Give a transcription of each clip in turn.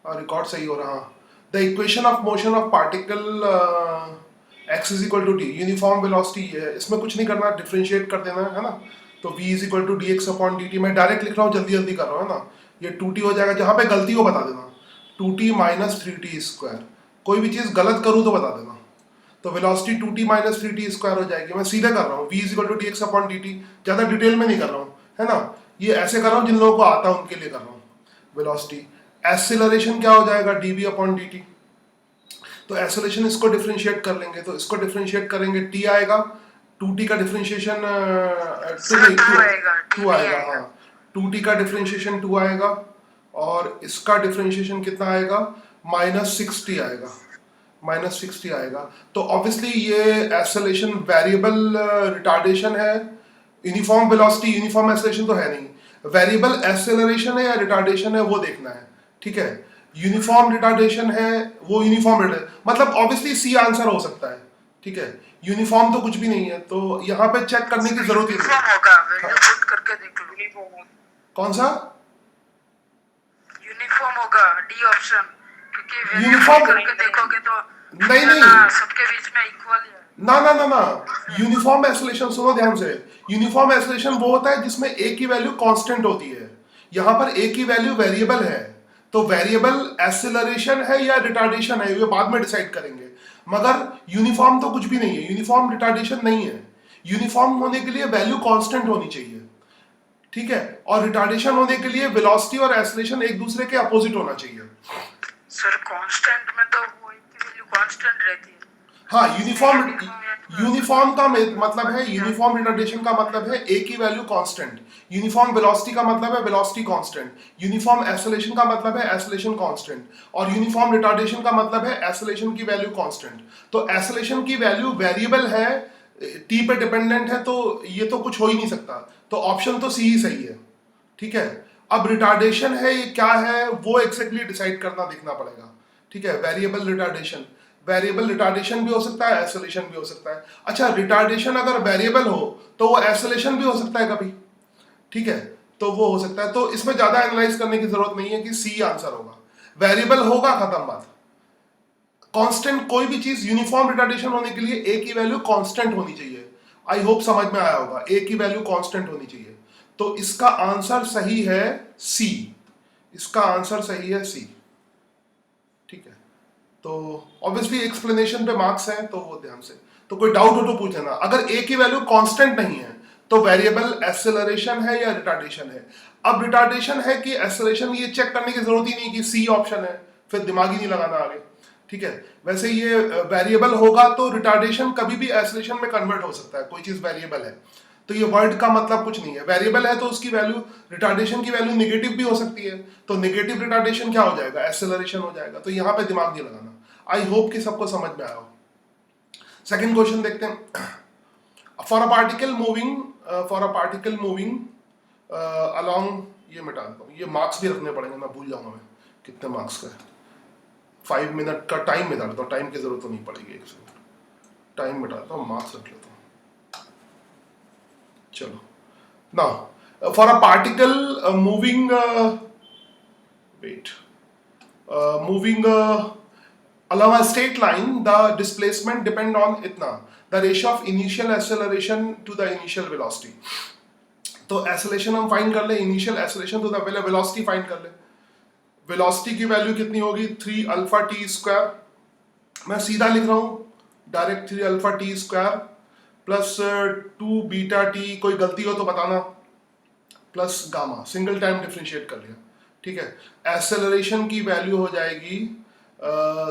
Record सही हो रहा। The equation of motion of particle x is equal to d, uniform velocity ये है, इसमें कुछ नहीं करना, डिफ्रेंशिएट कर देना है ना। तो v is equal to d x upon d t, मैं डायरेक्ट लिख रहा हूँ, जल्दी जल्दी कर रहा हूँ है ना। ये 2t हो जाएगा, जहाँ पे गलती हो बता देना, 2t माइनस 3t स्क्वायर, कोई भी चीज़ गलत करूँ तो बता देना। तो velocity 2t minus 3t square हो जाएगी। मैं सीधे कर रहा हूँ, v is equal to d x upon d t, ज़्यादा डिटेल में नहीं कर रहा हूँ है ना। ये ऐसे कर रहा हूँ जिन लोगों को आता है उनके लिए कर रहा हूँ। वेलोसिटी एक्सीलरेशन क्या हो जाएगा, dv अपॉन dt। तो एक्सेलरेशन इसको डिफरेंशिएट कर लेंगे, तो इसको डिफरेंशिएट करेंगे, t आएगा, 2t का डिफरेंशिएशन टू आएगा हाँ, 2t का डिफरेंशिएशन 2 आएगा, और इसका डिफरेंशिएशन कितना आएगा, -60 आएगा, -60 आएगा। तो ऑब्वियसली ये एक्सेलरेशन वेरिएबल रिटार्डेशन है, यूनिफॉर्म वेलोसिटी यूनिफॉर्म एक्सेलरेशन तो है नहीं, वेरिएबल एक्सेलरेशन है या रिटार्डेशन है वो देखना है, ठीक है। यूनिफॉर्म रिटार्डेशन है, वो यूनिफॉर्म मतलब ऑब्वियसली सी आंसर हो सकता है, ठीक है। यूनिफॉर्म तो कुछ भी नहीं है, तो यहाँ पे चेक करने की जरूरत ही नहीं होगा, वैल्यू पुट करके देख लो। कौन सा यूनिफॉर्म होगा, डी ऑप्शन, क्योंकि वैल्यू यूनिफॉर्म करके देखोगे तो नहीं सबके बीच में इक्वल है। ना यूनिफॉर्म एक्सेलरेशन सुनो ध्यान से, यूनिफॉर्म एक्सेलरेशन वो होता है जिसमें ए की वैल्यू कांस्टेंट होती है, यहाँ पर ए की वैल्यू वेरिएबल है, तो वेरिएबल एक्सेलरेशन है या रिटार्डेशन है ये बाद में डिसाइड करेंगे। मगर यूनिफॉर्म तो कुछ भी नहीं है, यूनिफॉर्म रिटार्डेशन नहीं है, यूनिफॉर्म होने के लिए वैल्यू कांस्टेंट होनी चाहिए, ठीक है। और रिटार्डेशन होने के लिए वेलोसिटी और एक्सेलरेशन एक दूसरे के अपोजिट होना चाहिए। सर कांस्टेंट में तो वो की वैल्यू कांस्टेंट रहती है। हाँ, यूनिफॉर्म का मतलब है, यूनिफॉर्म रिटार्डेशन का मतलब है ए की वैल्यू कांस्टेंट, यूनिफॉर्म वेलोसिटी का मतलब है वेलोसिटी कांस्टेंट, यूनिफॉर्म एक्सेलरेशन का मतलब है एक्सेलरेशन कांस्टेंट, और यूनिफॉर्म रिटार्डेशन का मतलब है एक्सेलरेशन की वैल्यू कांस्टेंट। तो एक्सेलरेशन की वैल्यू वेरिएबल है, टी पे डिपेंडेंट है, तो ये तो कुछ हो ही नहीं सकता, तो ऑप्शन तो सी ही सही है, ठीक है। अब रिटार्डेशन है ये क्या है वो एक्जैक्टली डिसाइड करना देखना पड़ेगा, ठीक है। वेरिएबल रिटार्डेशन, वेरिएबल रिटार्डेशन भी हो सकता है, एक्सेलरेशन भी हो सकता है। अच्छा, रिटार्डेशन अगर वेरिएबल हो तो वो एक्सेलरेशन भी हो सकता है कभी, ठीक है, तो वो हो सकता है। तो इसमें ज्यादा एनालाइज करने की जरूरत नहीं है कि सी आंसर होगा, वेरिएबल होगा, खत्म बात। कांस्टेंट, कोई भी चीज यूनिफॉर्म रिटार्डेशन होने के लिए ए की वैल्यू कांस्टेंट होनी चाहिए। आई होप समझ में आया होगा, ए की वैल्यू कांस्टेंट होनी चाहिए। तो इसका आंसर सही है सी, इसका आंसर सही है सी, ठीक है। तो ऑब्वियसली एक्सप्लेनेशन पे मार्क्स हैं, तो वो ध्यान से, तो कोई डाउट हो तो पूछ लेना। अगर ए की वैल्यू कांस्टेंट नहीं है तो वेरिएबल एक्सेलरेशन है या रिटार्डेशन है। अब रिटार्डेशन है कि एक्सेलरेशन, ये चेक करने की जरूरत ही नहीं कि सी ऑप्शन है, फिर दिमाग ही नहीं लगाना आगे, ठीक है। वैसे ये वेरिएबल होगा तो रिटार्डेशन कभी भी एक्सेलरेशन में कन्वर्ट हो सकता है, कोई चीज वेरिएबल है तो ये वर्ड का मतलब कुछ नहीं है। वेरिएबल है तो उसकी वैल्यू, रिटार्डेशन की वैल्यू नेगेटिव भी हो सकती है, तो नेगेटिव रिटार्डेशन क्या हो जाएगा, एक्सेलरेशन हो जाएगा। तो यहाँ पे दिमाग नहीं लगाना। आई होप कि सबको समझ में आया हो। सेकंड क्वेश्चन देखते हैं। For a particle moving along, ये मिटा देता हूँ, ये मार्क्स भी रखने पड़ेंगे, मैं भूल जाऊंगा मैं कितने मार्क्स का है। 5 मिनट का टाइम मिटा देता हूँ, टाइम की जरूरत तो नहीं पड़ेगी, एक सेकंड टाइम मिटा देता हूँ, मार्क्स रख लेता हूँ। चलो now for a particle moving moving along a straight line, the displacement depend on इतना, the ratio of initial acceleration to the initial velocity। तो एक्सेलरेशन हम फाइंड कर ले, इनिशियल एक्सेलरेशन तो पहले वेलोसिटी फाइंड कर ले। वेलोसिटी की वैल्यू कितनी होगी, 3 अल्फा टी स्क्वायर, मैं सीधा लिख रहा हूँ direct, 3 alpha T square plus 2 beta T, कोई गलती हो तो बताना, plus gamma, single time differentiate कर लिया, ठीक है। एक्सेलरेशन की वैल्यू हो जाएगी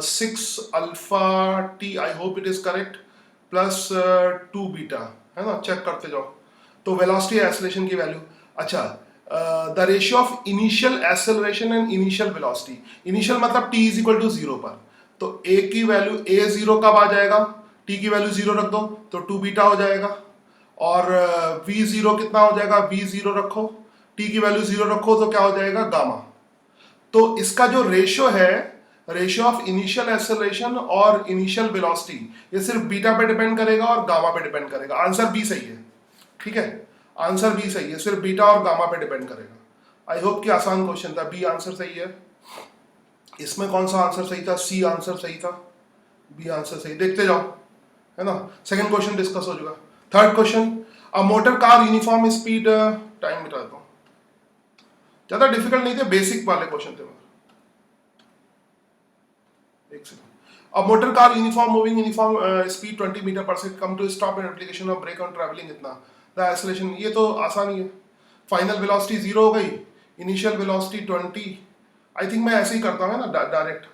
6 alpha T, I hope it is correct, plus 2 beta, है ना, चेक करते जाओ। तो वेलोसिटी एक्सेलरेशन की वैल्यू, अच्छा, the ratio of initial acceleration and initial velocity, initial मतलब t इज इक्वल टू 0 पर, तो a की वैल्यू a0 कब आ जाएगा, t की वैल्यू 0 रख दो तो 2 बीटा हो जाएगा, और v0 कितना हो जाएगा, v0 रखो, t की वैल्यू 0 रखो तो क्या हो जाएगा, गामा। तो इसका जो रेशियो है, रेशियो ऑफ इनिशियल एक्सेलरेशन और इनिशियल वेलोसिटी, ये सिर्फ बीटा पे डिपेंड करेगा और गामा पे डिपेंड करेगा। आंसर बी सही है, ठीक है, आंसर बी सही है, सिर्फ बीटा और गामा पे डिपेंड करेगा। आई होप कि आसान क्वेश्चन था, बी आंसर सही है। इसमें कौन सा आंसर सही था? सी आंसर सही था, बी आंसर सही। देखते जाओ, है ना। सेकंड क्वेश्चन डिस्कस हो चुका। Third question, a motor car uniform speed, time मिटा देता हूँ, ज्यादा डिफिकल्ट नहीं थे, बेसिक वाले क्वेश्चन थे। एक second. A motor car uniform moving uniform speed 20 metre per second come to a stop in application of brake on traveling इतना। The acceleration, ये तो आसान ही है। फाइनल वेलोसिटी 0 हो गई, इनिशियल वेलोसिटी 20। आई थिंक मैं ऐसे ही करता हूँ ना डायरेक्ट,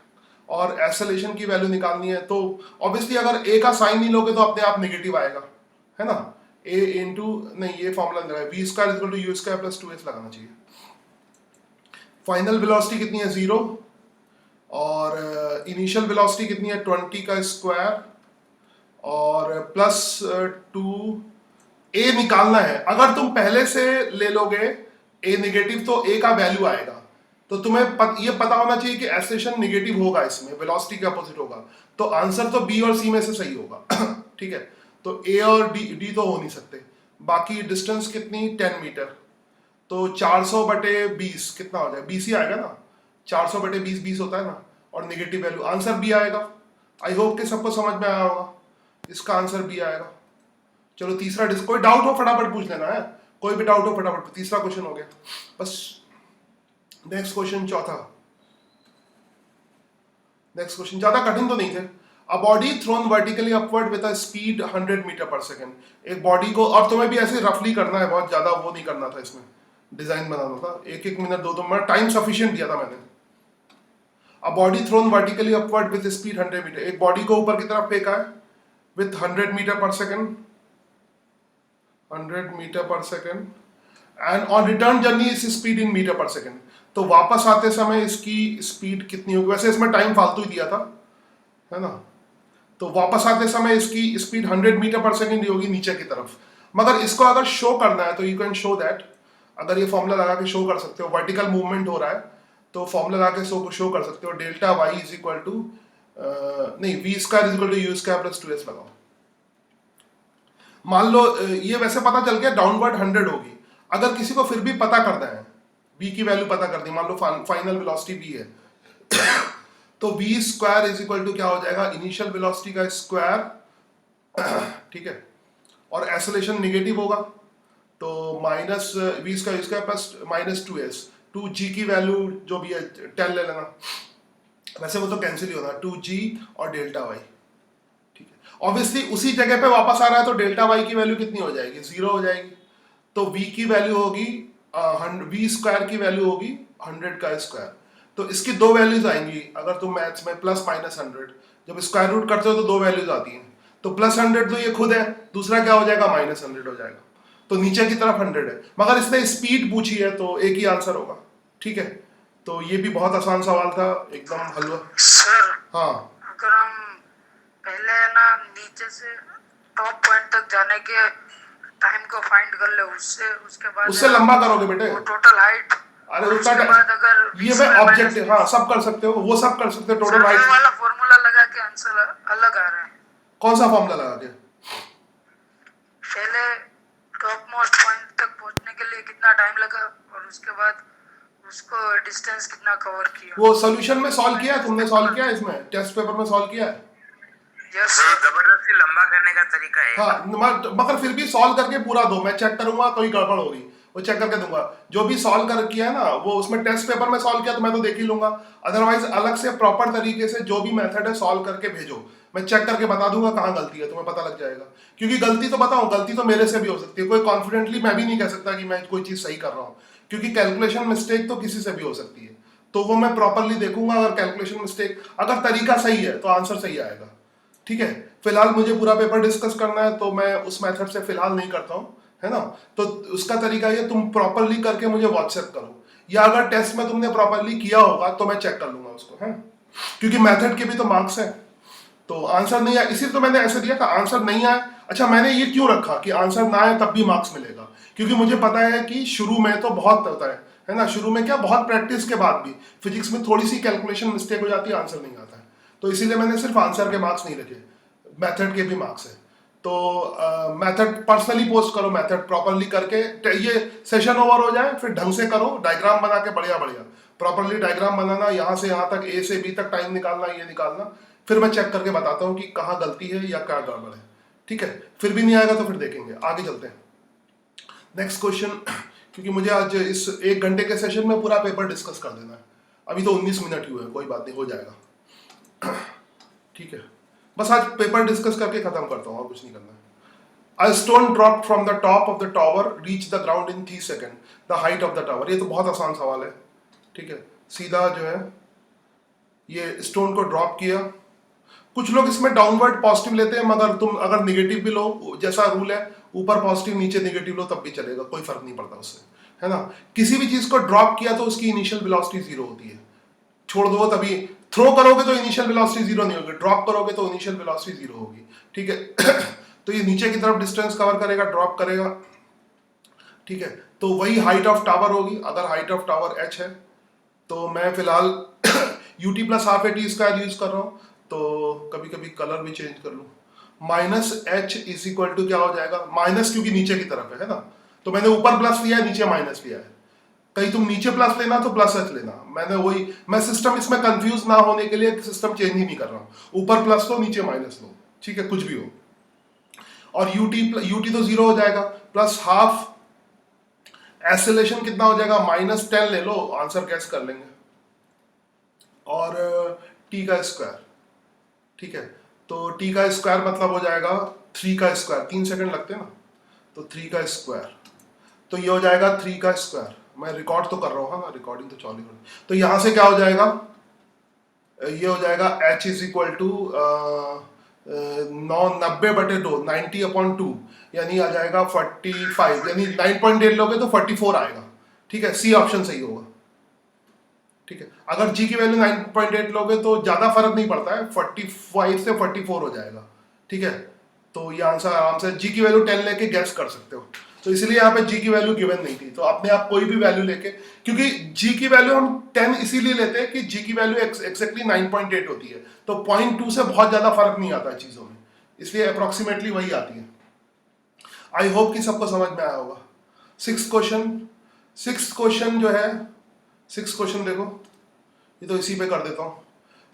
और एक्सेलरेशन की वैल्यू निकालनी है तो ऑब्वियसली अगर ए का साइन नहीं लोगे तो अपने आप नेगेटिव आएगा, है ना। ए इंटू, नहीं ये फॉर्मूला लगाए, v square equal to u square plus 2s लगाना चाहिए। फाइनल वेलोसिटी कितनी है? 0, और इनिशियल वेलोसिटी कितनी है? 20 का स्क्वायर और प्लस 2। ए निकालना है, अगर तुम पहले से ले लोगे ए नेगेटिव तो ए का वैल्यू आएगा, तो तुम्हें ये पता होना चाहिए कि एक्सेलरेशन नेगेटिव होगा, इसमें वेलोसिटी के अपोजिट होगा, तो आंसर तो बी और सी में से सही होगा। ठीक है, तो ए और डी तो हो नहीं सकते। बाकी डिस्टेंस कितनी? 10 मीटर, तो 400 बटे 20 कितना हो जाएगा? 20 ही आएगा ना, 400 बटे 20 20 होता है ना, और नेगेटिव वैल्यू, आंसर बी आएगा। आई होप कि सबको समझ में आया होगा, इसका आंसर बी आएगा। चलो तीसरा कोई डाउट हो फटाफट पूछ लेना है, कोई भी डाउट हो फटाफट। तीसरा क्वेश्चन हो गया बस। नेक्स्ट क्वेश्चन, चौथा। नेक्स्ट क्वेश्चन ज्यादा कठिन तो नहीं थे। A body thrown vertically upward with a speed 100 metre per second. एक बॉडी को, और तुम्हें भी ऐसे रफली करना है, बहुत ज्यादा वो नहीं करना था, इसमें डिजाइन बनाना था, 1-1 मिनट 2-2 मिनट टाइम सफिशिएंट दिया था मैंने। A body thrown vertically upward with speed 100 metre, एक बॉडी को ऊपर की तरफ फेंका है with 100 metre per second, 100 metre per second, and on return journey इस speed in metre per second. तो वापस आते समय इसकी स्पीड कितनी होगी? वैसे इसमें टाइम फालतू ही दिया था, है ना। तो वापस आते समय इसकी स्पीड 100 मीटर पर सेकंड होगी नीचे की तरफ। मगर इसको अगर शो करना है तो यू कैन शो दैट, अगर ये फॉर्मूला लगा के शो कर सकते हो, वर्टिकल मूवमेंट हो रहा है तो फॉर्मूला लगा के शो कर सकते हो, delta Y is equal to, नहीं v square is equal to u square plus 2s लगाओ। मान लो ये वैसे पता चल गया डाउनवर्ड 100 होगी, अगर किसी को फिर भी पता करना है, v की वैल्यू पता कर दी, मान लो फाइनल वेलोसिटी v है, तो v square is equal to क्या हो जाएगा? इनिशियल वेलोसिटी का स्क्वायर, ठीक है, और एक्सेलरेशन नेगेटिव होगा तो minus v square plus minus 2s, 2g की वैल्यू जो भी है 10 ले लेना, वैसे वो तो कैंसिल ही होना, 2g और डेल्टा वाई। ठीक है, ऑब्वियसली उसी जगह पे वापस आ रहा है तो डेल्टा वाई की वैल्यू कितनी हो जाएगी? 0 हो जाएगी। तो v की वैल्यू होगी, वी स्क्वायर की वैल्यू होगी 100 का स्क्वायर। तो इसकी दो वैल्यूज आएंगी अगर तुम मैथ्स में, प्लस माइनस 100, जब स्क्वायर रूट करते हो तो दो वैल्यूज आती हैं, तो प्लस 100 तो ये खुद है, दूसरा क्या हो जाएगा? माइनस 100 हो जाएगा, तो नीचे की तरफ 100 है, मगर इसने स्पीड पूछी है तो एक ही आंसर होगा। ठीक है, तो ये भी बहुत आसान सवाल था, एकदम हलवा। सर हाँ, अगर हम पहले ना नीचे से टॉप पॉइंट तक जाने के टाइम को फाइंड कर ले, उसके बाद उससे लंबा करोगे बेटे, वो टोटल हाइट, अरे और उतना उसके बाद अगर ये मैं ऑब्जेक्टिव, हाँ सब कर सकते हो, वो सब कर सकते हो, टोटल हाइट। वाला फॉर्मूला लगा के आंसर अलग आ रहा है। कौन सा फॉर्मूला लगा के? पहले टॉप मोस्ट पॉइंट तक पहुंचने के लिए कितना टाइम लगा, और उसके बाद उसको डिस्टेंस कितना कवर किया। वो सॉल्यूशन में सॉल्व किया है तुमने? सॉल्व किया है इसमें, टेस्ट पेपर में सॉल्व किया है? यस, जबरदस्ती लंबा करने का तरीका है। हाँ, मगर फिर भी सॉल्व करके पूरा दो, मैं चेक करूंगा कोई गड़बड़ होगी वो चेक करके दूंगा। जो भी सॉल्व कर किया है ना, वो उसमें टेस्ट पेपर में सॉल्व किया तो मैं तो देख ही लूंगा, अदरवाइज अलग से प्रॉपर तरीके से जो भी मेथड है सॉल्व करके भेजो, मैं चेक करके बता दूंगा कहाँ गलती है, तुम्हें पता लग जाएगा। क्योंकि गलती तो बताऊं, गलती तो मेरे से भी हो सकती है, कोई कॉन्फिडेंटली मैं भी नहीं कह सकता कि मैं कोई चीज सही कर रहा हूँ, क्योंकि कैलकुलेशन मिस्टेक तो किसी से भी हो सकती है, तो वो मैं प्रॉपरली देखूंगा। अगर कैलकुलेशन मिस्टेक, अगर तरीका सही है तो आंसर सही आएगा। ठीक है, फिलहाल मुझे पूरा पेपर डिस्कस करना है तो मैं उस मेथड से फिलहाल नहीं करता हूँ, है ना। तो उसका तरीका ये, तुम प्रॉपरली करके मुझे व्हाट्सएप करो, या अगर टेस्ट में तुमने प्रॉपरली किया होगा तो मैं चेक कर लूंगा उसको, है, क्योंकि मेथड के भी तो मार्क्स है। तो आंसर नहीं आया इसीलिए तो मैंने ऐसे दिया था, आंसर नहीं आया। अच्छा, मैंने ये क्यों रखा कि आंसर ना आए तब भी मार्क्स मिलेगा? क्योंकि मुझे पता है कि शुरू में तो बहुत होता है ना, शुरू में क्या, बहुत प्रैक्टिस के बाद भी फिजिक्स में थोड़ी सी कैलकुलेशन मिस्टेक हो जाती है, आंसर नहीं आता है, तो इसीलिए मैंने सिर्फ आंसर के मार्क्स नहीं रखे, मेथड के भी मार्क्स है। तो मेथड पर्सनली पोस्ट करो, मेथड प्रॉपरली करके, ये सेशन ओवर हो जाए फिर ढंग से करो, डायग्राम बना के बढ़िया बढ़िया प्रॉपरली डायग्राम बनाना, यहाँ से यहाँ तक, ए से बी तक टाइम निकालना, ये निकालना, फिर मैं चेक करके बताता हूँ कि कहाँ गलती है या क्या गड़बड़ है, ठीक है। फिर भी नहीं आएगा तो फिर देखेंगे, आगे चलते हैं नेक्स्ट क्वेश्चन, क्योंकि मुझे आज इस 1 घंटे के सेशन में पूरा पेपर डिस्कस कर देना है। अभी तो 19 मिनट ही हुए, कोई बात नहीं, हो जाएगा, ठीक है। बस आज पेपर डिस्कस करके खत्म करता हूँ, और कुछ नहीं करना है। A stone dropped from the top of the tower reached the ground in 3 seconds. The height of the tower. ये तो बहुत आसान सवाल है, ठीक है। सीधा जो है ये स्टोन को ड्रॉप किया। कुछ लोग इसमें डाउनवर्ड पॉजिटिव लेते हैं, मगर तुम अगर निगेटिव भी लो, जैसा रूल है ऊपर पॉजिटिव नीचे निगेटिव लो तब भी चलेगा, कोई फर्क नहीं पड़ता उससे, है ना। किसी भी चीज को ड्रॉप किया तो उसकी इनिशियल वेलोसिटी 0 होती है, छोड़ दो तभी, थ्रो करोगे तो इनिशियल वेलोसिटी 0 नहीं होगी, ड्रॉप करोगे तो इनिशियल वेलोसिटी 0 होगी, ठीक है। तो ये नीचे की तरफ डिस्टेंस कवर करेगा, ड्रॉप करेगा, ठीक है। तो वही हाइट ऑफ टावर होगी। अगर हाइट ऑफ टावर h है तो मैं फिलहाल ut plus half AT square use कर रहा हूँ, तो कभी कभी कलर भी चेंज कर लूँ। Minus h is equal to क्या हो जाएगा, माइनस क्योंकि नीचे की तरफ है ना, तो मैंने ऊपर प्लस लिया है, नीचे माइनस लिया है। कहीं तुम नीचे प्लस लेना तो प्लस h लेना, मैंने वही, मैं सिस्टम इसमें कंफ्यूज ना होने के लिए सिस्टम चेंज ही नहीं कर रहा हूँ, ऊपर प्लस लो नीचे माइनस लो, ठीक है, कुछ भी हो। और ut तो 0 हो जाएगा, प्लस हाफ, एक्सेलेरेशन कितना हो जाएगा, -10 ले लो, आंसर गैस कर लेंगे, और t का स्क्वायर, ठीक है। तो t का स्क्वायर मतलब हो जाएगा 3 का स्क्वायर, 3 सेकंड लगते हैं ना, तो 3 का स्क्वायर, तो ये हो जाएगा 3 का स्क्वायर। मैं रिकॉर्ड तो कर रहा हूँ, हाँ रिकॉर्डिंग तो चालू है। तो यहां से क्या हो जाएगा, ये हो जाएगा h इज इक्वल टू 90/2, 90/2, यानी आ जाएगा 45, यानी 9.8 लोगे तो 44 आएगा, ठीक है। सी ऑप्शन सही होगा, ठीक है। अगर g की वैल्यू 9.8 लोगे तो ज्यादा फर्क नहीं पड़ता है, 45 से 44 हो जाएगा, ठीक है। तो ये आंसर आराम से g की वैल्यू 10 लेके गैस कर सकते हो, तो इसलिए यहाँ पे g की वैल्यू गिवन नहीं थी, तो अपने आप कोई भी वैल्यू लेके, क्योंकि g की वैल्यू हम 10 इसीलिए लेते हैं कि g की वैल्यू एक्जैक्टली 9.8 होती है, तो 0.2 से बहुत ज्यादा फर्क नहीं आता है चीजों में, इसलिए अप्रोक्सीमेटली वही आती है। आई होप कि सबको समझ में आया होगा। सिक्स क्वेश्चन जो है, 6 क्वेश्चन देखो, ये तो इसी पे कर देता हूँ।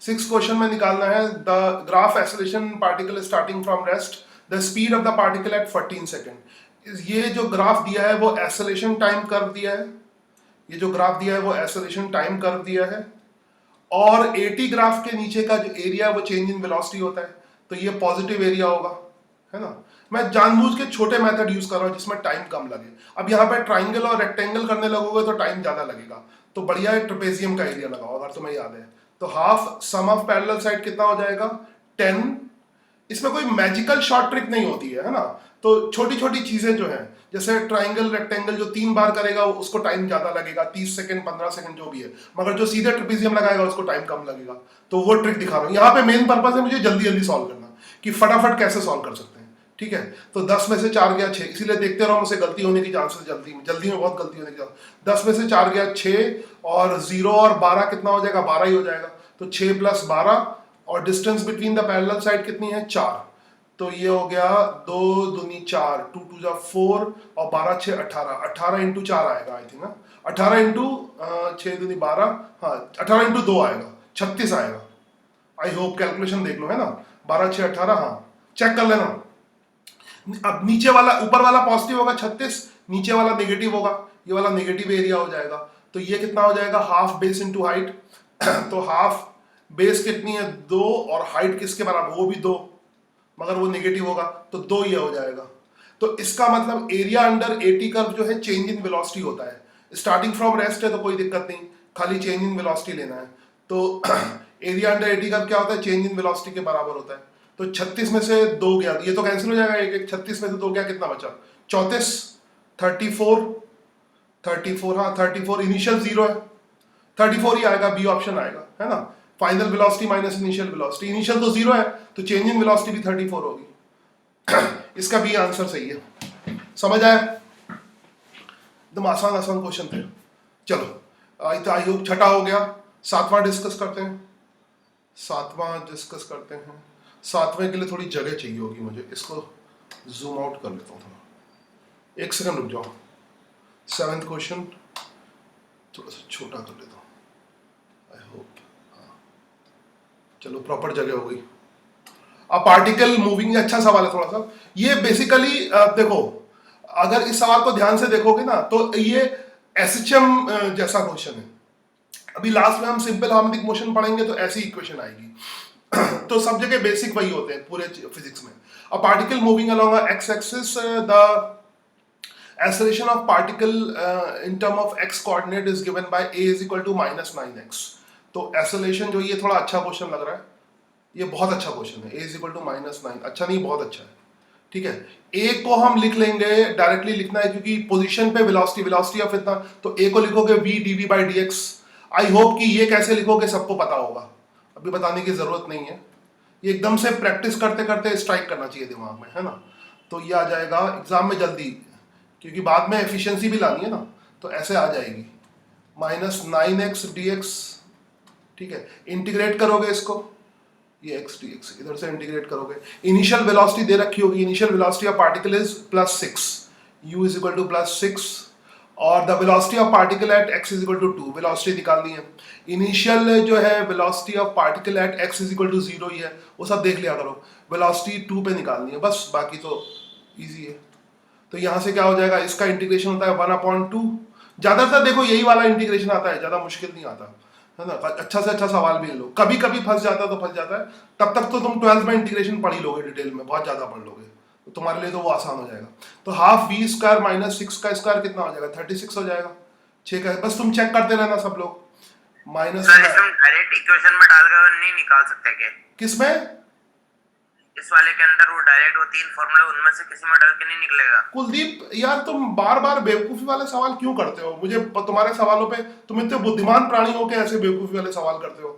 6 क्वेश्चन में निकालना है, the graph acceleration particle starting from rest, the speed of the particle at 14 second. ये जो ग्राफ दिया है वो एक्सेलरेशन टाइम कर्व दिया है, ये जो ग्राफ दिया है वो एक्सेलरेशन टाइम कर्व दिया है, और 80 ग्राफ के नीचे का जो एरिया है वो चेंज इन वेलोसिटी होता है, तो ये पॉजिटिव एरिया होगा, है ना। मैं जानबूझ के छोटे मेथड यूज कर रहा हूँ जिसमें टाइम कम लगे। अब यहाँ पे ट्राइंगल और रेक्टेंगल करने लगोगे तो टाइम ज्यादा लगेगा, तो बढ़िया है ट्रेपेजियम का एरिया लगाओ, अगर तुम्हें याद है तो half sum of parallel side कितना हो जाएगा 10। इसमें कोई मैजिकल शॉर्ट ट्रिक नहीं होती है ना, तो छोटी छोटी चीजें जो है, जैसे ट्राइंगल रेक्टेंगल जो 3 बार करेगा उसको टाइम ज्यादा लगेगा, 30 सेकंड 15 सेकंड जो भी है, मगर जो सीधे ट्रेपेजियम लगाएगा उसको टाइम कम लगेगा, तो वो ट्रिक दिखा रहा हूँ। यहाँ पे मेन पर्पज है मुझे जल्दी जल्दी सॉल्व करना, कि फटाफट कैसे सॉल्व कर सकते हैं, ठीक है। तो 10 में से 4 गया 6, इसीलिए देखते रहो, मुझसे गलती होने की चांसेस जल्दी में बहुत गलती होने की चांसेस। 10 में से 4 गया 6, और 0 और 12 कितना हो जाएगा, 12 ही हो जाएगा, तो 6 + 12, और distance between the parallel side कितनी है 4, तो ये हो गया 2 दूनी 4, 2 2 जा 4, और 12 6 18, 18 × 4 आएगा आई थिंक ना, 18 × 6 दूनी 12, हाँ 18 × 2 आएगा, 36 आएगा। आई होप कैलकुलेशन देख लो, है ना, 12 6 18, हाँ चेक कर लेना। अब नीचे वाला, ऊपर वाला पॉजिटिव होगा 36, नीचे वाला नेगेटिव होगा, ये वाला नेगेटिव एरिया हो जाएगा, तो ये कितना हो जाएगा, हाफ बेस इनटू हाइट, तो हाफ बेस कितनी है 2, और हाइट किसके बराबर, वो भी 2, मगर वो नेगेटिव होगा, तो 2 ये हो जाएगा। तो इसका मतलब एरिया अंडर 80 कर्व जो है चेंज इन वेलोसिटी होता है, स्टार्टिंग फ्रॉम रेस्ट है तो कोई दिक्कत नहीं, खाली चेंज इन वेलोसिटी लेना है। तो एरिया अंडर 80 कर्व क्या होता है, चेंज इन वेलोसिटी के बराबर होता है। तो 36 में से 2 गया, ये तो कैंसिल हो जाएगा, एक 36 में से 2 गया, कितना बचा 34, 34, हाँ 34, इनिशियल 0 है, 34 ही आएगा, बी ऑप्शन आएगा, है ना। Final velocity minus initial velocity, initial तो 0 है तो चेंज इन वेलोसिटी भी 34 होगी। इसका बी आंसर सही है, समझ आया, एकदम आसान क्वेश्चन थे। चलो आई होप छठा हो गया, 7वां डिस्कस करते हैं। 7वें के लिए थोड़ी जगह चाहिए होगी मुझे, इसको जूम आउट कर लेता हूँ थोड़ा, 1 सेकंड रुक जाओ। 7th क्वेश्चन थोड़ा सा छोटा कर लेता हूँ। चलो प्रॉपर जगह हो गई। अब पार्टिकल मूविंग, अच्छा सवाल है थोड़ा सा। ये बेसिकली देखो, अगर इस सवाल को ध्यान से देखोगे ना तो ये एसएचएम जैसा क्वेश्चन है। अभी लास्ट में हम सिंपल हार्मोनिक मोशन पढ़ेंगे तो ऐसी इक्वेशन आएगी। तो सब जगह बेसिक वही होते हैं पूरे फिजिक्स में। A particle moving along x axis, the acceleration of particle in term of x coordinate is given by a is equal to -9x। तो acceleration जो, ये थोड़ा अच्छा क्वेश्चन लग रहा है, ये बहुत अच्छा क्वेश्चन है। a is equal to -9, अच्छा नहीं बहुत अच्छा है, ठीक है। a को हम लिख लेंगे, डायरेक्टली लिखना है क्योंकि पोजीशन पे वेलोसिटी ऑफ इतना, तो a को लिखोगे v dv by dx। I hope कि ये कैसे लिखोगे सबको पता होगा, अभी बताने की जरूरत नहीं है, ये एकदम से प्रैक्टिस करते करते स्ट्राइक करना चाहिए दिमाग में, है ना। तो ये आ जाएगा एग्जाम में जल्दी, क्योंकि बाद में एफिशिएंसी भी लानी है ना, तो ऐसे आ जाएगी -9x dx, ठीक है। इंटीग्रेट करोगे इसको, ये x dx इधर से इंटीग्रेट करोगे। इनिशियल वेलोसिटी दे रखी होगी, initial velocity of particle is +6, u is equal to +6, और the velocity of particle at x is equal to 2, velocity निकालनी है। इनिशियल जो है velocity of particle at x is equal to 0 ही है, वो सब देख लिया करो। वेलोसिटी 2 पे निकालनी है बस, बाकी तो इजी है। तो यहाँ से क्या हो जाएगा, इसका इंटीग्रेशन होता है 1/2। ज्यादातर देखो यही वाला इंटीग्रेशन आता है, ज्यादा मुश्किल नहीं आता, है ना। अच्छा से अच्छा सवाल भी ले लो, कभी कभी फंस जाता है तो फंस जाता है, तब तक तो तुम 12th में इंटीग्रेशन पढ़ ही लोगे डिटेल में, बहुत ज्यादा पढ़ लोगे तो तुम्हारे लिए तो वो आसान हो जाएगा। तो हाफ v स्क्वायर माइनस 6 का स्क्वायर कितना हो जाएगा, 36 हो जाएगा। 6 का, बस तुम चेक करते रहना सब लोग। माइनस डायरेक्ट इक्वेशन में डालकर नहीं निकाल सकते क्या? किसमें? इस वाले के अंदर वो डायरेक्ट वो 3 फॉर्मूले उनमें से किसी में डाल के नहीं निकलेगा। कुलदीप यार, तुम बार बार बेवकूफी वाले सवाल क्यों करते हो? मुझे तुम्हारे सवालों पे, तुम इतने बुद्धिमान प्राणी हो के ऐसे बेवकूफी वाले सवाल करते हो।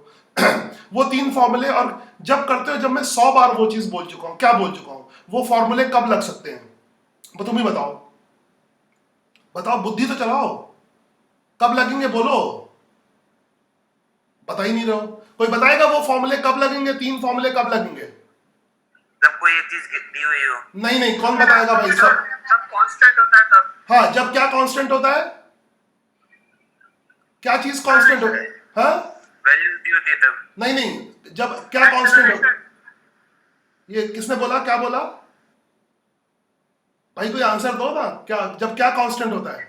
वो 3 फॉर्मूले, और जब करते हो, जब मैं 100 बार वो चीज बोल चुका हूँ, क्या बोल चुका हूँ, वो फॉर्मूले कब लग सकते हैं, वो तुम ही बताओ। बताओ, बुद्धि तो चलाओ, कब लगेंगे बोलो, बता ही नहीं रहे हो। कोई बताएगा वो फॉर्मूले कब लगेंगे, 3 फॉर्मूले कब लगेंगे? जब कोई एक चीज दी हुई हो। नहीं नहीं, कौन बताएगा भाई? सब कांस्टेंट होता है तब। हाँ, जब क्या कांस्टेंट होता है, क्या चीज कांस्टेंट होता है? हाँ, वैल्यू दी होती है तब। नहीं नहीं, जब क्या कांस्टेंट होता है? ये किसने बोला, क्या बोला भाई? कोई आंसर दो ना, क्या, जब क्या कांस्टेंट होता है?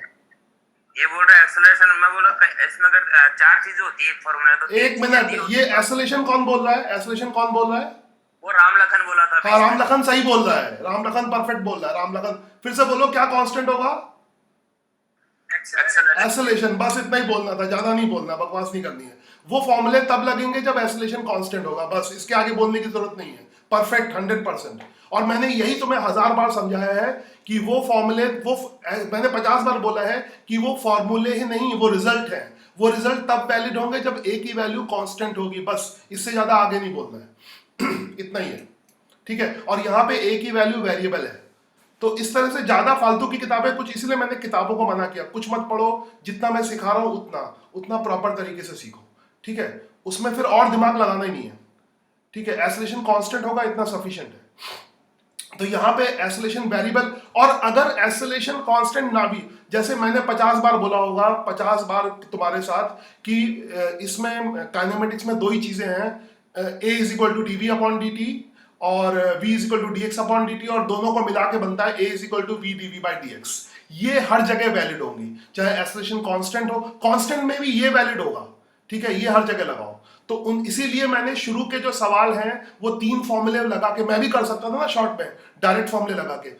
ये बोल रहा है एक्सेलरेशन, मैं बोला इसमें अगर 4 चीजें होती है एक फॉर्मूला तो 1 मिनट, ये एक्सेलरेशन कौन बोल रहा है? एक्सेलरेशन कौन बोल रहा है? वो रामलखन बोला था। हाँ, रामलखन सही बोल रहा है, रामलखन परफेक्ट बोल रहा है। रामलखन, फिर से बोलो, क्या कांस्टेंट होगा? एक्सेलरेशन, बस इतना ही बोलना था, ज्यादा नहीं बोलना, बकवास नहीं करनी है। वो फॉर्मूले तब लगेंगे जब एक्सेलरेशन कांस्टेंट होगा, बस इसके आगे बोलने की जरूरत नहीं है। परफेक्ट 100%। और मैंने यही तुम्हें 1000 बार समझाया है कि वो फॉर्मूले, मैंने 50 बार बोला है कि वो फॉर्मूले ही नहीं, वो रिजल्ट है। वो रिजल्ट तब वैलिड होंगे जब ए की वैल्यू कांस्टेंट होगी, बस इससे ज्यादा आगे नहीं बोलना है। इतना ही है, ठीक है। और यहाँ पे ए की वैल्यू वेरिएबल है, तो इस तरह से ज्यादा फालतू की किताबें कुछ, इसलिए मैंने किताबों को मना किया, कुछ मत पढ़ो, जितना मैं सिखा रहा हूं उतना प्रॉपर तरीके से सीखो, ठीक है। उसमें फिर और दिमाग लगाना ही नहीं है, ठीक है। एक्सेलरेशन कांस्टेंट होगा, इतना सफिशिएंट है। तो यहाँ पे एक्सेलरेशन वेरिएबल, और अगर एक्सेलरेशन कांस्टेंट ना भी, जैसे मैंने 50 बार बोला होगा, 50 बार तुम्हारे साथ, कि इसमें काइनेमेटिक्स में 2 ही चीजें हैं, a is equal to dv upon dt और v is equal to dx upon dt, और दोनों को मिला के बनता है a is equal to v dv by dx। ये हर जगह वैलिड होंगी, चाहे एक्सेलरेशन कांस्टेंट हो, कांस्टेंट में भी ये वैलिड होगा, ठीक है। ये हर जगह लगाओ। तो इसीलिए मैंने शुरू के जो सवाल हैं वो 3 फॉर्मूले लगा के, मैं भी कर सकता था ना शॉर्ट में, डायरेक्ट फॉर्मूले लगा के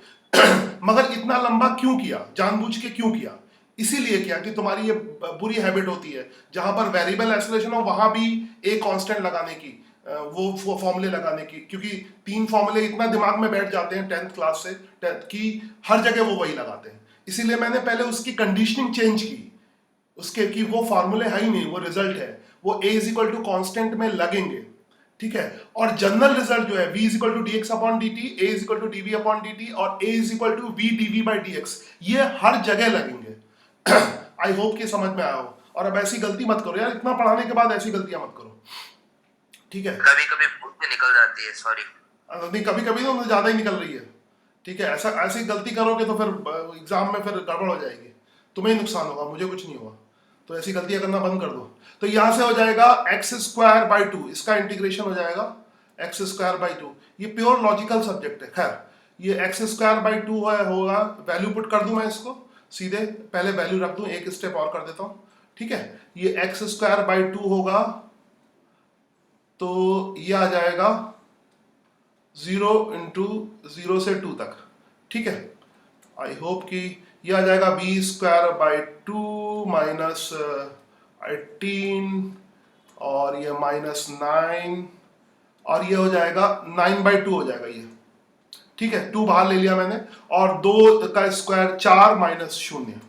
मगर इतना लंबा क्यों किया, जानबूझ के क्यों किया? इसीलिए किया कि तुम्हारी ये बुरी हैबिट होती है, जहां पर वेरिएबल एक्सेलरेशन हो वहां भी ए कांस्टेंट लगाने की, वो फॉर्मूले लगाने की, क्योंकि 3 फॉर्मूले इतना दिमाग में बैठ जाते हैं 10th क्लास से कि हर जगह वो वही लगाते हैं। इसीलिए मैंने पहले उसकी कंडीशनिंग चेंज की, उसके कि वो फॉर्मूले है ही नहीं, वो रिजल्ट है, वो a is equal to constant में लगेंगे, ठीक है। और जनरल रिजल्ट जो है v is equal to dx upon dt, a is equal to dv upon dt और a is equal to v dv by dx, ये हर जगह लगेंगे। आई होप कि समझ में आया हो। और अब ऐसी गलती मत करो यार, इतना पढ़ाने के बाद ऐसी गलतियां मत करो, ठीक है। कभी कभी भूल से निकल जाती है, सॉरी। नहीं, कभी कभी तो ज्यादा ही निकल रही है, ठीक है। ऐसी गलती करोगे तो फिर एग्जाम में फिर गड़बड़ हो जाएगी, तुम्हें ही नुकसान होगा, मुझे कुछ नहीं होगा। तो ऐसी गलतियां करना बंद कर दो। तो यहां से हो जाएगा एक्स स्क्वायर बाई टू, इसका इंटीग्रेशन हो जाएगा एक्स स्क्वायर बाई टू। ये प्योर लॉजिकल सब्जेक्ट है। खैर ये एक्स स्क्वायर बाई टू होगा, वैल्यू पुट कर दूं मैं इसको सीधे, पहले वैल्यू रख दूं, एक स्टेप और कर देता हूं, ठीक है। ये एक्स स्क्वायर बाई टू होगा तो ये आ जाएगा 0 इंटू 0 से 2 तक, ठीक है। आई होप कि ये आ जाएगा B square by two minus 18 और ये -9 और ये हो जाएगा 9/2 हो जाएगा ये, ठीक है। 2 बाहर ले लिया मैंने और 2 का square 4 minus 0।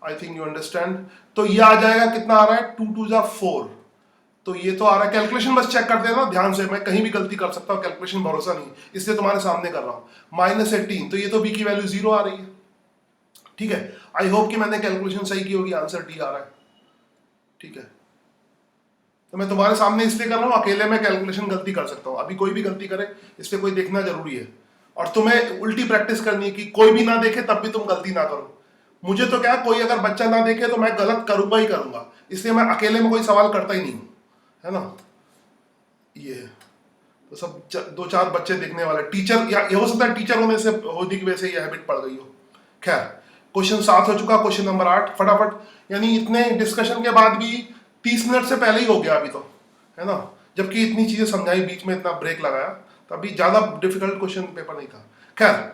I think you understand. तो ये आ जाएगा कितना आ रहा है 2 2 जा 4। तो ये तो आ रहा है, कैलकुलेशन बस चेक कर देना ध्यान से, मैं कहीं भी गलती कर सकता हूँ, कैलकुलेशन भरोसा नहीं, इसलिए तुम्हारे सामने कर रहा हूँ। -18 तो ये तो बी की वैल्यू 0 आ रही है, ठीक है। आई होप कि मैंने कैलकुलेशन सही की होगी, आंसर डी आ रहा है, ठीक है। तो मैं तुम्हारे सामने इसलिए कर रहा हूँ, अकेले में कैलकुलेशन गलती कर सकता हूँ, अभी कोई भी गलती करे इस पर कोई देखना जरूरी है। और तुम्हें उल्टी प्रैक्टिस करनी है कि कोई भी ना देखे तब भी तुम गलती ना करो। मुझे तो क्या, कोई अगर बच्चा ना देखे तो मैं गलत करूंगा ही करूंगा, इसलिए मैं अकेले में कोई सवाल करता ही नहीं हूँ, है ना। ये तो सब 2-4 बच्चे देखने वाले, टीचर या ये हो सकता है टीचर होने से होने की वजह से ये हैबिट पड़ गई हो। खैर क्वेश्चन 7 हो चुका, क्वेश्चन नंबर 8 फटाफट, यानी इतने डिस्कशन के बाद भी 30 मिनट से पहले ही हो गया अभी तो, है ना। जबकि इतनी चीजें समझाई, बीच में इतना ब्रेक लगाया, तभी ज्यादा डिफिकल्ट क्वेश्चन पेपर नहीं था। खैर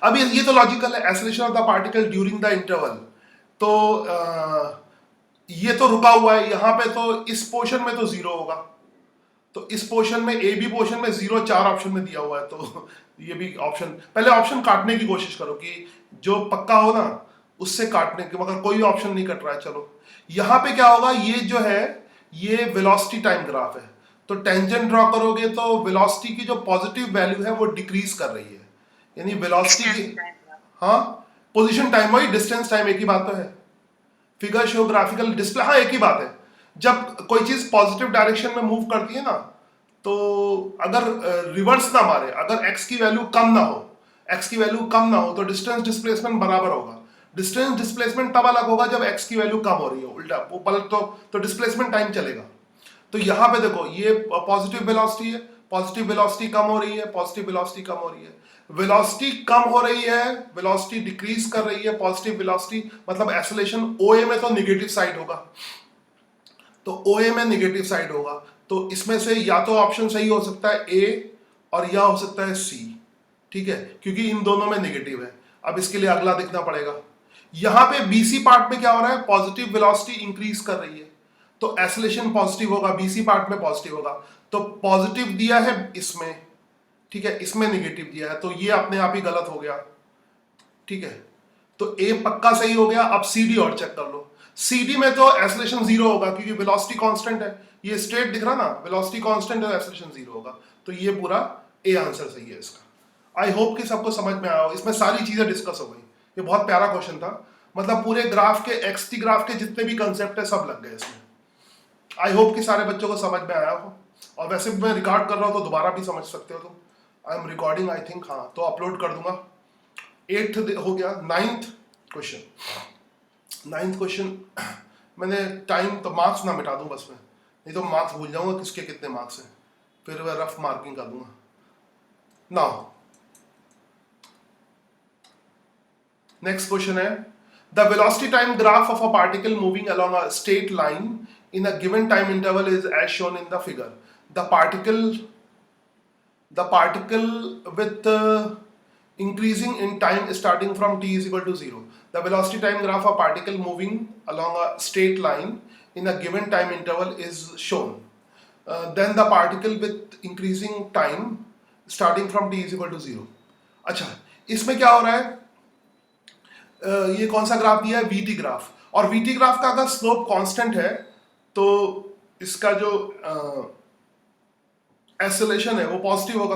अब ये तो लॉजिकल है, acceleration of the particle during the interval. तो ये तो रुका हुआ है यहाँ पे, तो इस पोर्शन में तो 0 होगा, तो इस पोर्शन में ए बी पोर्शन में 0 4 ऑप्शन में दिया हुआ है, तो ये भी ऑप्शन, पहले ऑप्शन काटने की कोशिश करो कि जो पक्का हो ना उससे काटने की, मगर कोई ऑप्शन नहीं कट रहा है। चलो यहाँ पे क्या होगा, ये जो है ये वेलोसिटी टाइम ग्राफ है, तो टेंजेंट ड्रॉ करोगे तो वेलोसिटी की जो पॉजिटिव वैल्यू है वो डिक्रीज कर रही है, यानी वेलोसिटी की, हाँ पोजीशन टाइम वही, डिस्टेंस टाइम एक ही बात तो है। फिगर शो ग्राफिकल डिस्प्ले, हाँ एक ही बात है। जब कोई चीज पॉजिटिव डायरेक्शन में मूव करती है ना, तो अगर रिवर्स ना मारे, अगर x की वैल्यू कम ना हो, x की वैल्यू कम ना हो तो डिस्टेंस डिस्प्लेसमेंट बराबर होगा। डिस्टेंस डिस्प्लेसमेंट तब अलग होगा जब x की वैल्यू कम हो रही हो, उल्टा वो पलट तो डिस्प्लेसमेंट टाइम चलेगा। तो यहाँ पे देखो ये पॉजिटिव वेलोसिटी है, पॉजिटिव वेलोसिटी कम हो रही है, पॉजिटिव वेलोसिटी कम हो रही है, वेलोसिटी कम हो रही है, वेलोसिटी डिक्रीज कर रही है, पॉजिटिव वेलोसिटी मतलब एक्सेलरेशन OA में तो नेगेटिव साइड होगा, तो OA में नेगेटिव साइड होगा। तो इसमें से या तो ऑप्शन सही हो सकता है A और या हो सकता है C, ठीक है, क्योंकि इन दोनों में नेगेटिव है। अब इसके लिए अगला देखना पड़ेगा, यहाँ पे BC पार्ट में क्या हो रहा है, पॉजिटिव वेलोसिटी इंक्रीज कर रही है, तो एक्सेलरेशन पॉजिटिव होगा, BC पार्ट में पॉजिटिव होगा। तो पॉजिटिव दिया है इसमें, ठीक है, इसमें नेगेटिव दिया है, तो ये अपने आप ही गलत हो गया, ठीक है। तो A पक्का सही हो गया। अब CD और चेक कर लो, CD में तो एक्सेलरेशन 0 होगा क्योंकि वेलोसिटी कांस्टेंट है, ये स्ट्रेट दिख रहा ना, वेलोसिटी कांस्टेंट है, एक्सेलरेशन 0 होगा, तो ये पूरा A आंसर सही है इसका। आई होप कि सबको समझ में आया हो, इसमें सारी चीजें डिस्कस हो गई। ये बहुत प्यारा क्वेश्चन था, मतलब पूरे ग्राफ के XT ग्राफ के जितने भी कंसेप्ट है सब लग गए इसमें। आई होप कि सारे बच्चों को समझ में आया हो, और वैसे भी मैं रिकॉर्ड कर रहा हूँ तो दोबारा भी समझ सकते हो तुम। I am recording I think, हाँ तो अपलोड कर दूंगा। 8th हो गया, 9th क्वेश्चन मैंने टाइम तो मार्क्स ना मिटा दूं बस मैं, नहीं तो मार्क्स भूल जाऊंगा किसके कितने मार्क्स हैं, फिर मैं रफ मार्किंग कर दूंगा। नाउ नेक्स्ट क्वेश्चन है, the velocity time graph of a particle moving along a straight line in a given time interval is as shown in the figure. The particle with increasing in time starting from t is equal to 0. The velocity time graph of a particle moving along a straight line in a given time interval is shown. Then the particle with increasing time starting from t is equal to 0. अच्छा, इसमें क्या हो रहा है, ये कौन सा graph दिया है, VT ग्राफ, और VT ग्राफ का अगर स्लोप कांस्टेंट है तो इसका जो एक्सेलरेशन है वो पॉजिटिव होगा।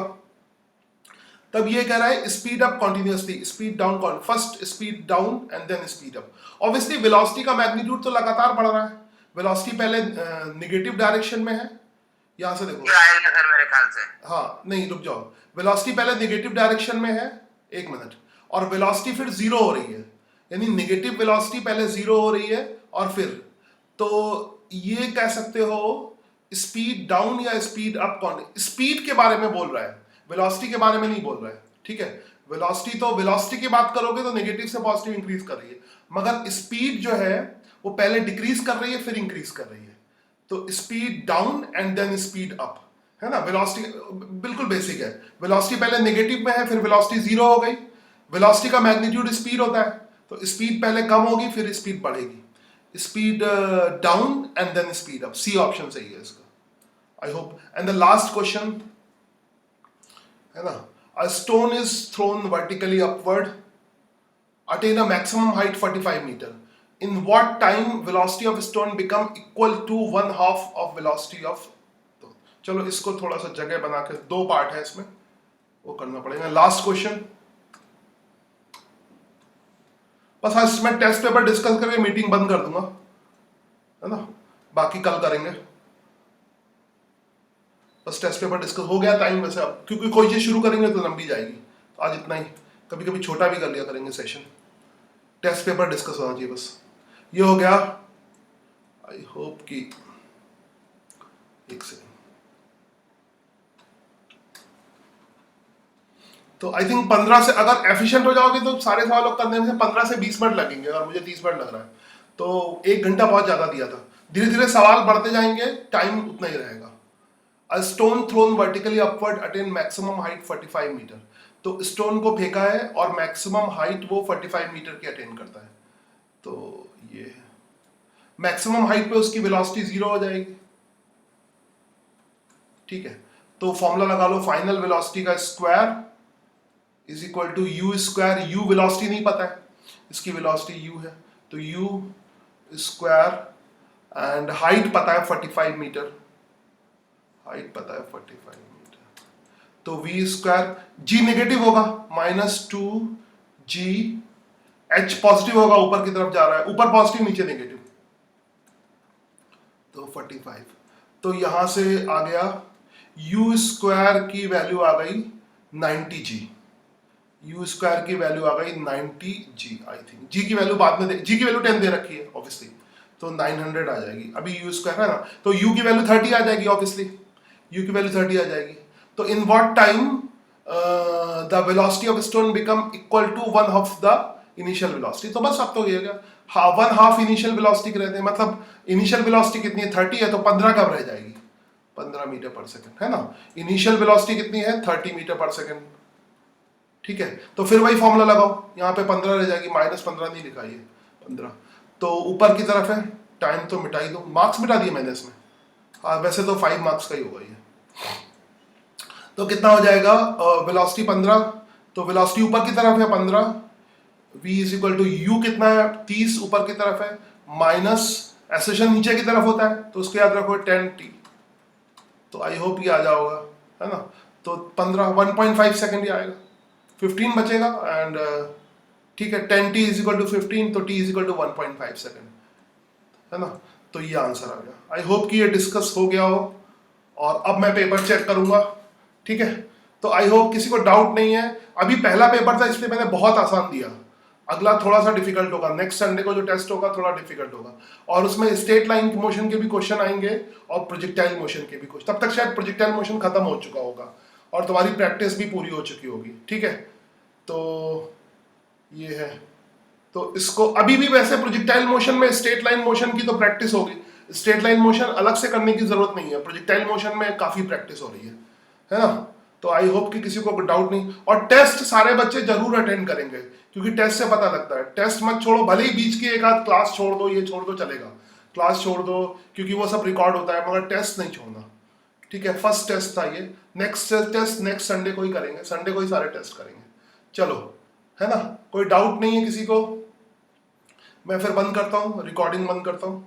तब ये कह रहा है speed up continuously, speed down, first speed down and then speed up. Obviously velocity का मैग्नीट्यूड तो लगातार बढ़ रहा है, वेलोसिटी पहले नेगेटिव डायरेक्शन में है, यहां से देखो आएगा सर मेरे ख्याल से, हाँ नहीं रुक जाओ, वेलोसिटी पहले नेगेटिव डायरेक्शन में है, एक मिनट, और वेलोसिटी फिर 0 हो रही है, यानी नेगेटिव वेलोसिटी पहले 0 हो रही है और फिर तो ये कह सकते हो स्पीड डाउन या स्पीड अप। कौन स्पीड के बारे में बोल रहा है, वेलोसिटी के बारे में नहीं बोल रहा है, ठीक है। वेलोसिटी तो वेलोसिटी की बात करोगे तो नेगेटिव से पॉजिटिव इंक्रीज कर रही है, मगर स्पीड जो है वो पहले डिक्रीज कर रही है फिर इंक्रीज कर रही है। तो speed down and then speed up, है ना। वेलोसिटी बिल्कुल बेसिक है, वेलोसिटी पहले नेगेटिव में है फिर वेलोसिटी जीरो हो गई। वेलोसिटी का मैग्नीट्यूड स्पीड होता है, तो स्पीड पहले कम होगी फिर स्पीड बढ़ेगी। Speed down and then speed up, C option सही है इसका, I hope. And the last question है ना, a stone is thrown vertically upward, attain a maximum height 45 meter. In what time velocity of stone become equal to 1/2 of velocity of। तो चलो इसको थोड़ा सा जगह बना के, दो पार्ट है इसमें, वो करना पड़ेगा। लास्ट क्वेश्चन, बस आज मैं टेस्ट पेपर डिस्कस करके मीटिंग बंद कर दूंगा, है ना, बाकी कल करेंगे। बस टेस्ट पेपर डिस्कस हो गया टाइम वैसे, अब क्योंकि कोई चीज शुरू करेंगे तो लंबी जाएगी, तो आज इतना ही, कभी कभी छोटा भी कर लिया करेंगे सेशन। टेस्ट पेपर डिस्कस होना चाहिए बस, ये हो गया। आई होप कि एक सेकंड, तो आई थिंक 15 से अगर एफिशिएंट हो जाओगे तो सारे सवालों करने में 15 से 20 मिनट लगेंगे, और मुझे 30 मिनट लग रहा है, तो 1 घंटा बहुत ज्यादा दिया था। धीरे धीरे सवाल बढ़ते जाएंगे, टाइम उतना ही रहेगा। A stone thrown vertically upward attain maximum height 45 metre. तो स्टोन को फेंका है और मैक्सिमम हाइट वो 45 मीटर की अटेन करता है, तो ये मैक्सिमम हाइट पे उसकी वेलोसिटी जीरो हो जाएगी, ठीक है। तो फॉर्मूला लगा लो, फाइनल वेलोसिटी का square is equal to u square. U velocity नहीं पता है, इसकी वेलोसिटी यू है, तो यू स्क्वायर एंड हाइट पता है 45 मीटर, हाइट पता है 45 मीटर, तो वी स्क्वायर, जी नेगेटिव होगा -2g, h पॉजिटिव होगा, ऊपर की तरफ जा रहा है, ऊपर पॉजिटिव नीचे नेगेटिव, तो 45। तो यहां से आ गया u स्क्वायर की वैल्यू आ गई 90g, u स्क्वायर की वैल्यू आ गई 90g। आई थिंक g की वैल्यू बाद में g की वैल्यू 10 दे रखी है ऑब्वियसली, तो 900 आ जाएगी। अभी u स्क्वायर है ना, तो u की वैल्यू 30 आ जाएगी, ऑब्वियसली u की वैल्यू 30 आ जाएगी। तो in what time the velocity of stone become equal to 1/2 the initial velocity. तो बस अब तो ये गया, हाँ 1/2 इनिशियल वेलोसिटी के रहते हैं, मतलब इनिशियल वेलोसिटी कितनी है 30 है, तो 15 कब रह जाएगी, 15 मीटर पर सेकंड, है ना। इनिशियल वेलोसिटी कितनी है 30 मीटर पर सेकंड, ठीक है। तो फिर वही फॉर्मूला लगाओ, यहाँ पे 15 रह जाएगी, -15 नहीं लिखा है 15, तो ऊपर की तरफ है, टाइम तो मिटा ही दो, मार्क्स मिटा दिए मैंने इसमें, हाँ वैसे तो 5 मार्क्स का ही होगा ये। तो कितना हो जाएगा, वेलोसिटी 15, तो वेलोसिटी ऊपर की तरफ है 15, v is equal to u कितना है 30 ऊपर की तरफ है, माइनस एक्सेलरेशन नीचे की तरफ होता है, तो उसको याद रखो 10t, तो आई होप ये आ जाओगा, है ना। तो 15 1.5 सेकंड ही आएगा, 15 बचेगा एंड ठीक है, 10t इज इक्वल टू 15, तो t is equal to 1.5 second, है ना। तो ये आंसर आ गया। आई होप कि ये डिस्कस हो गया हो, और अब मैं पेपर चेक करूंगा, ठीक है। तो आई होप किसी को डाउट नहीं है। अभी पहला पेपर था इसलिए मैंने बहुत आसान दिया, अगला थोड़ा सा डिफिकल्ट होगा, नेक्स्ट संडे को जो टेस्ट होगा थोड़ा डिफिकल्ट होगा, और उसमें स्ट्रेट लाइन मोशन के भी क्वेश्चन आएंगे और प्रोजेक्टाइल मोशन के भी क्वेश्चन। तब तक शायद प्रोजेक्टाइल मोशन खत्म हो चुका होगा और तुम्हारी प्रैक्टिस भी पूरी हो चुकी होगी, ठीक है। तो ये है, तो इसको अभी भी वैसे प्रोजेक्टाइल मोशन में स्ट्रेट लाइन मोशन की तो प्रैक्टिस होगी, स्ट्रेट लाइन मोशन अलग से करने की जरूरत नहीं है, प्रोजेक्टाइल मोशन में काफी प्रैक्टिस हो रही है ना। तो आई होप कि किसी को डाउट नहीं, और टेस्ट सारे बच्चे जरूर अटेंड करेंगे, क्योंकि टेस्ट से पता लगता है। टेस्ट मत छोड़ो, भले ही बीच की एक आध क्लास छोड़ दो, ये छोड़ दो चलेगा, क्लास छोड़ दो क्योंकि वो सब रिकॉर्ड होता है, मगर टेस्ट नहीं छोड़ना, ठीक है। फर्स्ट टेस्ट था ये, नेक्स्ट टेस्ट नेक्स्ट संडे को ही करेंगे, संडे को ही सारे टेस्ट करेंगे, चलो, है ना। कोई डाउट नहीं है किसी को, मैं फिर बंद करता हूँ, रिकॉर्डिंग बंद करता हूँ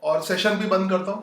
और सेशन भी बंद करता हूँ।